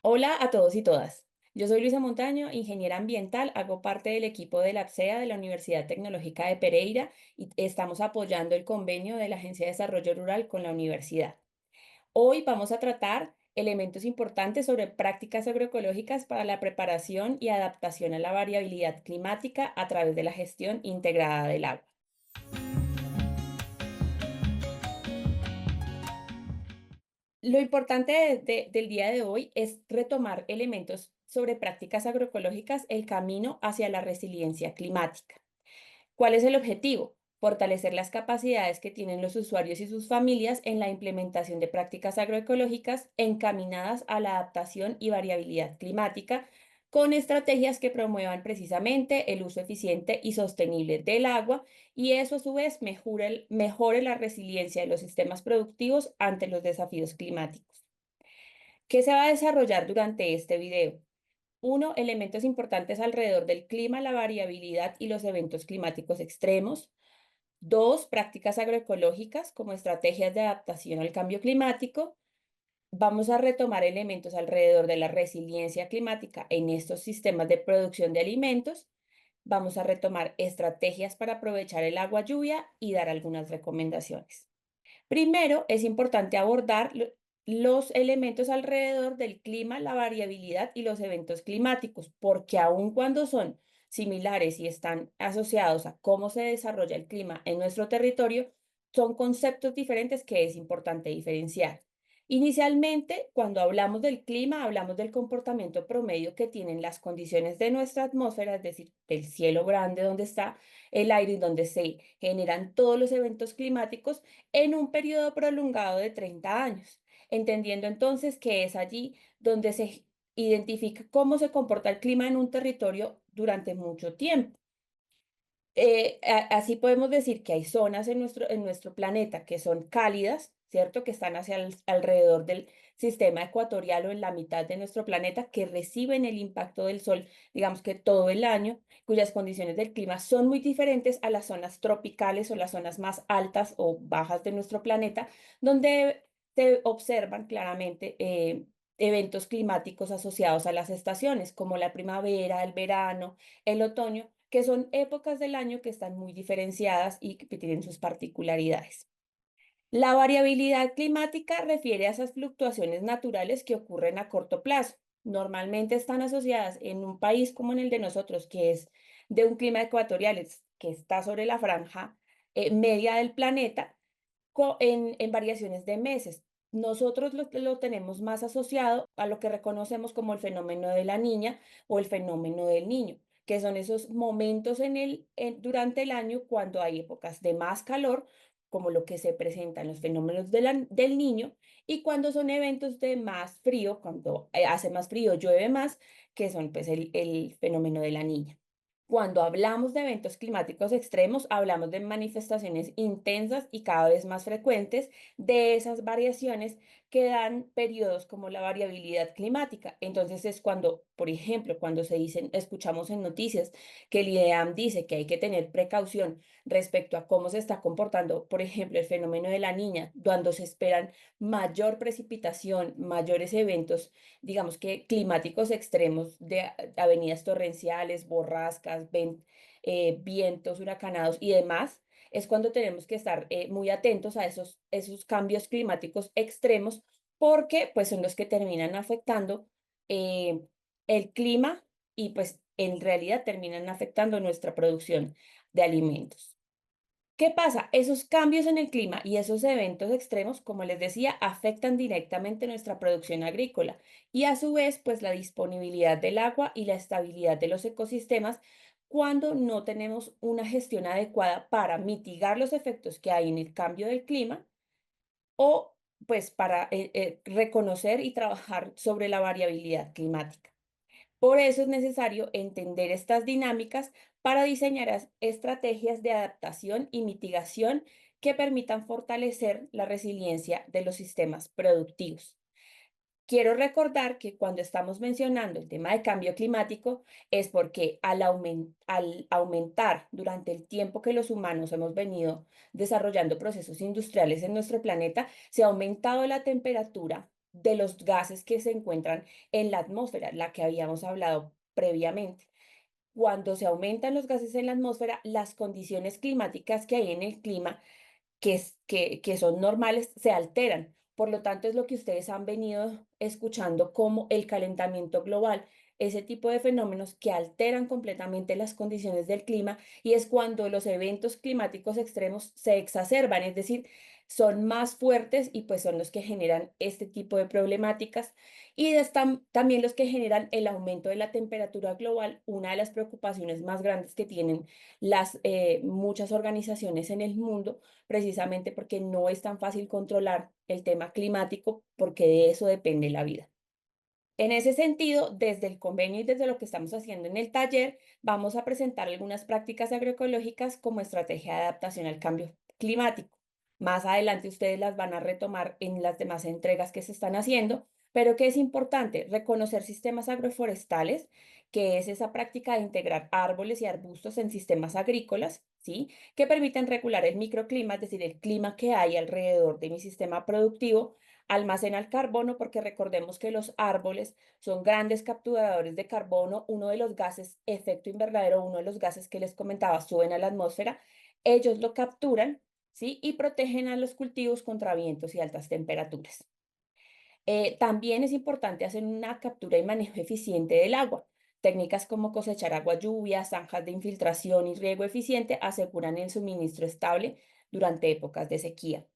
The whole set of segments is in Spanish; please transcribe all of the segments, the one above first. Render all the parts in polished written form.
Hola a todos y todas. Yo soy Luisa Montaño, ingeniera ambiental, hago parte del equipo de la APSEA de la Universidad Tecnológica de Pereira y estamos apoyando el convenio de la Agencia de Desarrollo Rural con la universidad. Hoy vamos a tratar elementos importantes sobre prácticas agroecológicas para la preparación y adaptación a la variabilidad climática a través de la gestión integrada del agua. Lo importante del día de hoy es retomar elementos sobre prácticas agroecológicas, el camino hacia la resiliencia climática. ¿Cuál es el objetivo? Fortalecer las capacidades que tienen los usuarios y sus familias en la implementación de prácticas agroecológicas encaminadas a la adaptación y variabilidad climática, con estrategias que promuevan precisamente el uso eficiente y sostenible del agua, y eso a su vez mejore la resiliencia de los sistemas productivos ante los desafíos climáticos. ¿Qué se va a desarrollar durante este video? Uno, elementos importantes alrededor del clima, la variabilidad y los eventos climáticos extremos. Dos, prácticas agroecológicas como estrategias de adaptación al cambio climático. Vamos a retomar elementos alrededor de la resiliencia climática en estos sistemas de producción de alimentos. Vamos a retomar estrategias para aprovechar el agua lluvia y dar algunas recomendaciones. Primero, es importante abordar los elementos alrededor del clima, la variabilidad y los eventos climáticos, porque aun cuando son similares y están asociados a cómo se desarrolla el clima en nuestro territorio, son conceptos diferentes que es importante diferenciar. Inicialmente, cuando hablamos del clima, hablamos del comportamiento promedio que tienen las condiciones de nuestra atmósfera, es decir, del cielo grande donde está el aire y donde se generan todos los eventos climáticos en un periodo prolongado de 30 años, entendiendo entonces que es allí donde se identifica cómo se comporta el clima en un territorio durante mucho tiempo. Así podemos decir que hay zonas en nuestro planeta que son cálidas, ¿cierto? Que están hacia alrededor del sistema ecuatorial o en la mitad de nuestro planeta, que reciben el impacto del sol, digamos que todo el año, cuyas condiciones del clima son muy diferentes a las zonas tropicales o las zonas más altas o bajas de nuestro planeta, donde se observan claramente eventos climáticos asociados a las estaciones, como la primavera, el verano, el otoño, que son épocas del año que están muy diferenciadas y que tienen sus particularidades. La variabilidad climática refiere a esas fluctuaciones naturales que ocurren a corto plazo. Normalmente están asociadas en un país como en el de nosotros, que es de un clima ecuatorial, que está sobre la franja media del planeta, en variaciones de meses. Nosotros lo tenemos más asociado a lo que reconocemos como el fenómeno de la niña o el fenómeno del niño, que son esos momentos durante el año cuando hay épocas de más calor, como lo que se presenta en los fenómenos del niño, y cuando son eventos de más frío, cuando hace más frío, llueve más, que son pues el fenómeno de la niña. Cuando hablamos de eventos climáticos extremos, hablamos de manifestaciones intensas y cada vez más frecuentes de esas variaciones que dan periodos como la variabilidad climática. Entonces es cuando, por ejemplo, cuando escuchamos en noticias que el IDEAM dice que hay que tener precaución respecto a cómo se está comportando, por ejemplo, el fenómeno de la niña, cuando se esperan mayor precipitación, mayores eventos, digamos que climáticos extremos de avenidas torrenciales, borrascas, vientos huracanados y demás, es cuando tenemos que estar muy atentos a esos cambios climáticos extremos porque pues son los que terminan afectando eh, el clima y pues en realidad terminan afectando nuestra producción de alimentos. ¿Qué pasa? Esos cambios en el clima y esos eventos extremos, como les decía, afectan directamente nuestra producción agrícola y a su vez, pues la disponibilidad del agua y la estabilidad de los ecosistemas cuando no tenemos una gestión adecuada para mitigar los efectos que hay en el cambio del clima o pues para reconocer y trabajar sobre la variabilidad climática. Por eso es necesario entender estas dinámicas para diseñar estrategias de adaptación y mitigación que permitan fortalecer la resiliencia de los sistemas productivos. Quiero recordar que cuando estamos mencionando el tema de cambio climático es porque al aumentar durante el tiempo que los humanos hemos venido desarrollando procesos industriales en nuestro planeta, se ha aumentado la temperatura de los gases que se encuentran en la atmósfera, la que habíamos hablado previamente. Cuando se aumentan los gases en la atmósfera, las condiciones climáticas que hay en el clima que son normales se alteran. Por lo tanto, es lo que ustedes han venido escuchando como el calentamiento global, ese tipo de fenómenos que alteran completamente las condiciones del clima y es cuando los eventos climáticos extremos se exacerban, es decir, son más fuertes y pues son los que generan este tipo de problemáticas y están también los que generan el aumento de la temperatura global, una de las preocupaciones más grandes que tienen las muchas organizaciones en el mundo precisamente porque no es tan fácil controlar el tema climático, porque de eso depende la vida. En ese sentido, desde el convenio y desde lo que estamos haciendo en el taller, vamos a presentar algunas prácticas agroecológicas como estrategia de adaptación al cambio climático. Más adelante ustedes las van a retomar en las demás entregas que se están haciendo, pero que es importante reconocer sistemas agroforestales, que es esa práctica de integrar árboles y arbustos en sistemas agrícolas, ¿sí? Que permiten regular el microclima, es decir, el clima que hay alrededor de mi sistema productivo. Almacena el carbono porque recordemos que los árboles son grandes capturadores de carbono, uno de los gases efecto invernadero, uno de los gases que les comentaba, suben a la atmósfera, ellos lo capturan, ¿sí? Y protegen a los cultivos contra vientos y altas temperaturas. También es importante hacer una captura y manejo eficiente del agua. Técnicas como cosechar agua lluvia, zanjas de infiltración y riego eficiente aseguran el suministro estable durante épocas de sequía.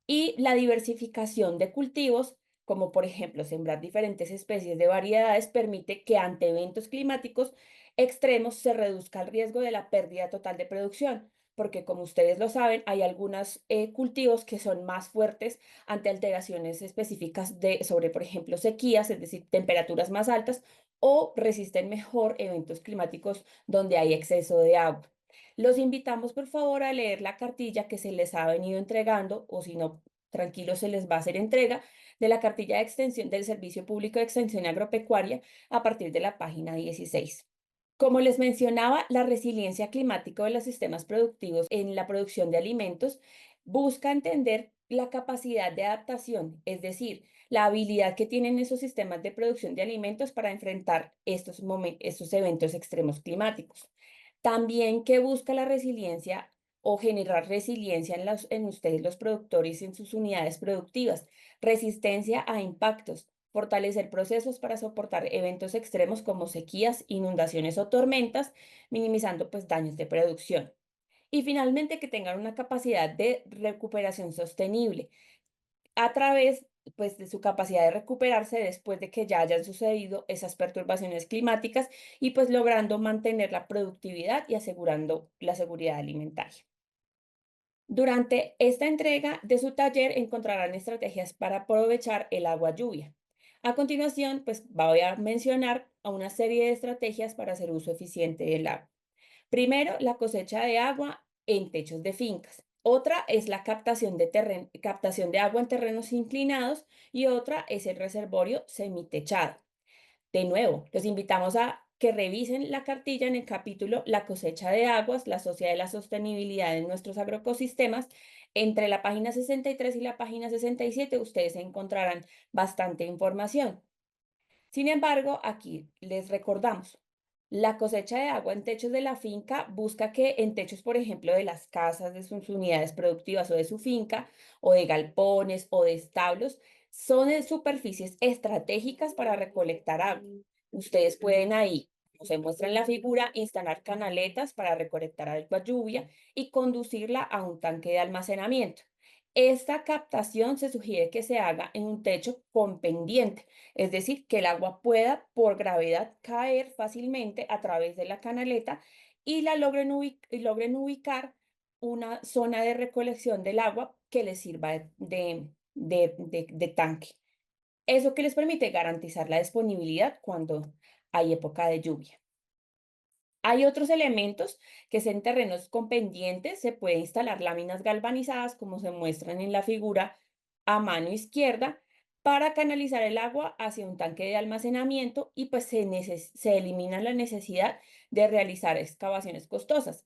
Y la diversificación de cultivos, como por ejemplo sembrar diferentes especies de variedades, permite que ante eventos climáticos extremos se reduzca el riesgo de la pérdida total de producción, porque como ustedes lo saben, hay algunos cultivos que son más fuertes ante alteraciones específicas sobre, por ejemplo, sequías, es decir, temperaturas más altas, o resisten mejor eventos climáticos donde hay exceso de agua. Los invitamos, por favor, a leer la cartilla que se les ha venido entregando, o si no, tranquilos, se les va a hacer entrega de la cartilla de extensión del Servicio Público de Extensión Agropecuaria a partir de la página 16. Como les mencionaba, la resiliencia climática de los sistemas productivos en la producción de alimentos busca entender la capacidad de adaptación, es decir, la habilidad que tienen esos sistemas de producción de alimentos para enfrentar estos eventos extremos climáticos. También que busca la resiliencia o generar resiliencia en ustedes los productores, en sus unidades productivas, resistencia a impactos, fortalecer procesos para soportar eventos extremos como sequías, inundaciones o tormentas, minimizando pues daños de producción. Y finalmente que tengan una capacidad de recuperación sostenible a través pues, de su capacidad de recuperarse después de que ya hayan sucedido esas perturbaciones climáticas y pues logrando mantener la productividad y asegurando la seguridad alimentaria. Durante esta entrega de su taller encontrarán estrategias para aprovechar el agua lluvia. A continuación, pues voy a mencionar a una serie de estrategias para hacer uso eficiente del agua. Primero, la cosecha de agua en techos de fincas. Otra es la captación de agua en terrenos inclinados y otra es el reservorio semitechado. De nuevo, los invitamos a que revisen la cartilla en el capítulo La cosecha de aguas, la sociedad de la sostenibilidad de nuestros agroecosistemas. Entre la página 63 y la página 67 ustedes encontrarán bastante información. Sin embargo, aquí les recordamos, la cosecha de agua en techos de la finca busca que en techos, por ejemplo, de las casas, de sus unidades productivas o de su finca, o de galpones o de establos, son de superficies estratégicas para recolectar agua. Ustedes pueden ahí, como se muestra en la figura, instalar canaletas para recolectar agua lluvia y conducirla a un tanque de almacenamiento. Esta captación se sugiere que se haga en un techo con pendiente, es decir, que el agua pueda por gravedad caer fácilmente a través de la canaleta y logren ubicar una zona de recolección del agua que les sirva de tanque. Eso que les permite garantizar la disponibilidad cuando hay época de lluvia. Hay otros elementos que es en terrenos con pendientes, se puede instalar láminas galvanizadas, como se muestran en la figura a mano izquierda, para canalizar el agua hacia un tanque de almacenamiento y pues se elimina la necesidad de realizar excavaciones costosas.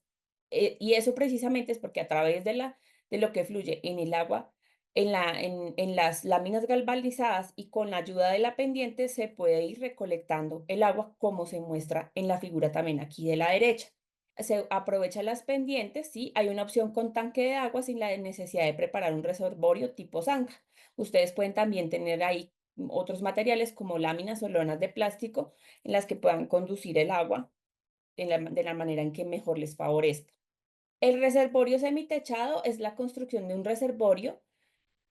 Y eso precisamente es porque a través de lo que fluye en el agua en las láminas galvanizadas y con la ayuda de la pendiente se puede ir recolectando el agua como se muestra en la figura también aquí de la derecha. Se aprovecha las pendientes, sí, hay una opción con tanque de agua sin la necesidad de preparar un reservorio tipo zanja. Ustedes pueden también tener ahí otros materiales como láminas o lonas de plástico en las que puedan conducir el agua de la manera en que mejor les favorezca. El reservorio semitechado es la construcción de un reservorio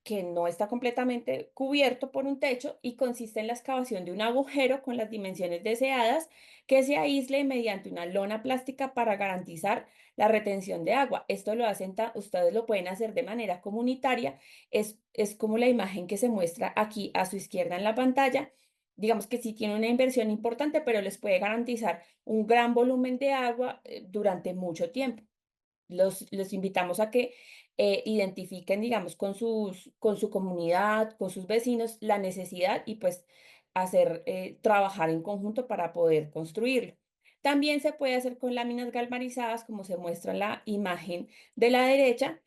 que no está completamente cubierto por un techo y consiste en la excavación de un agujero con las dimensiones deseadas que se aísle mediante una lona plástica para garantizar la retención de agua. Esto lo hacen, ustedes lo pueden hacer de manera comunitaria. Es como la imagen que se muestra aquí a su izquierda en la pantalla. Digamos que sí tiene una inversión importante, pero les puede garantizar un gran volumen de agua durante mucho tiempo. Los invitamos a que identifiquen, digamos, con su comunidad, con sus vecinos, la necesidad y pues hacer, trabajar en conjunto para poder construirlo. También se puede hacer con láminas galvanizadas, como se muestra en la imagen de la derecha,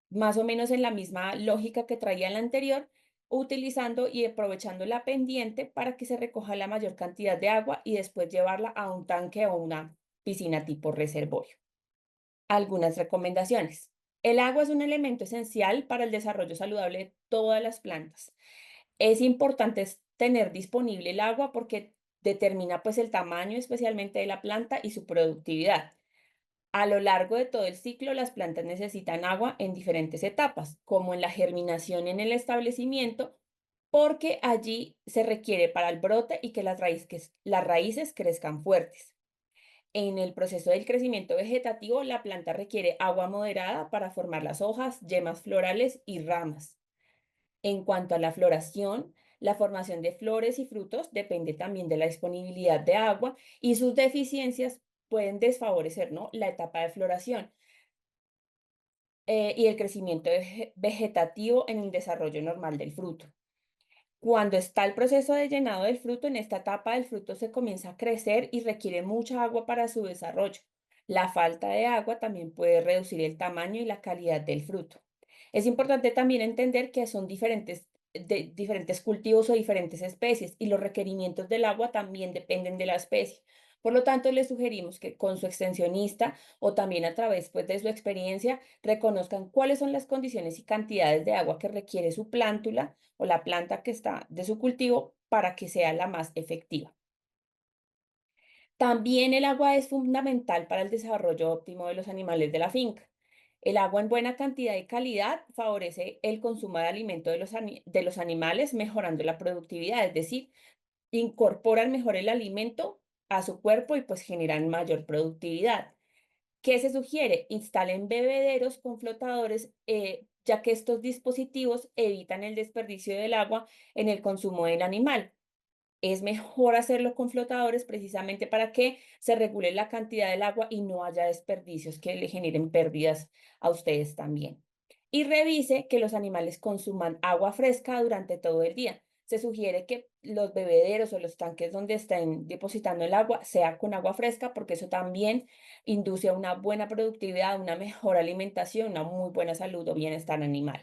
más o menos en la misma lógica que traía la anterior, utilizando y aprovechando la pendiente para que se recoja la mayor cantidad de agua y después llevarla a un tanque o una piscina tipo reservorio. Algunas recomendaciones. El agua es un elemento esencial para el desarrollo saludable de todas las plantas. Es importante tener disponible el agua porque determina pues el tamaño especialmente de la planta y su productividad. A lo largo de todo el ciclo, las plantas necesitan agua en diferentes etapas, como en la germinación en el establecimiento, porque allí se requiere para el brote y que las raíces crezcan fuertes. En el proceso del crecimiento vegetativo, la planta requiere agua moderada para formar las hojas, yemas florales y ramas. En cuanto a la floración, la formación de flores y frutos depende también de la disponibilidad de agua y sus deficiencias pueden desfavorecer, ¿no?, la etapa de floración y el crecimiento vegetativo en el desarrollo normal del fruto. Cuando está el proceso de llenado del fruto, en esta etapa el fruto se comienza a crecer y requiere mucha agua para su desarrollo. La falta de agua también puede reducir el tamaño y la calidad del fruto. Es importante también entender que son diferentes cultivos o diferentes especies y los requerimientos del agua también dependen de la especie. Por lo tanto, les sugerimos que con su extensionista o también a través pues, de su experiencia reconozcan cuáles son las condiciones y cantidades de agua que requiere su plántula o la planta que está de su cultivo para que sea la más efectiva. También el agua es fundamental para el desarrollo óptimo de los animales de la finca. El agua en buena cantidad y calidad favorece el consumo de alimento de los animales, mejorando la productividad, es decir, incorporan mejor el alimento a su cuerpo y pues generan mayor productividad. ¿Qué se sugiere? Instalen bebederos con flotadores, ya que estos dispositivos evitan el desperdicio del agua en el consumo del animal. Es mejor hacerlo con flotadores precisamente para que se regule la cantidad del agua y no haya desperdicios que le generen pérdidas a ustedes también. Y revise que los animales consuman agua fresca durante todo el día. Se sugiere que los bebederos o los tanques donde estén depositando el agua sea con agua fresca porque eso también induce a una buena productividad, una mejor alimentación, una muy buena salud o bienestar animal.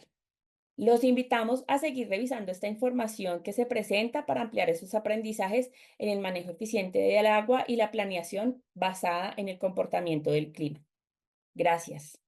Los invitamos a seguir revisando esta información que se presenta para ampliar esos aprendizajes en el manejo eficiente del agua y la planeación basada en el comportamiento del clima. Gracias.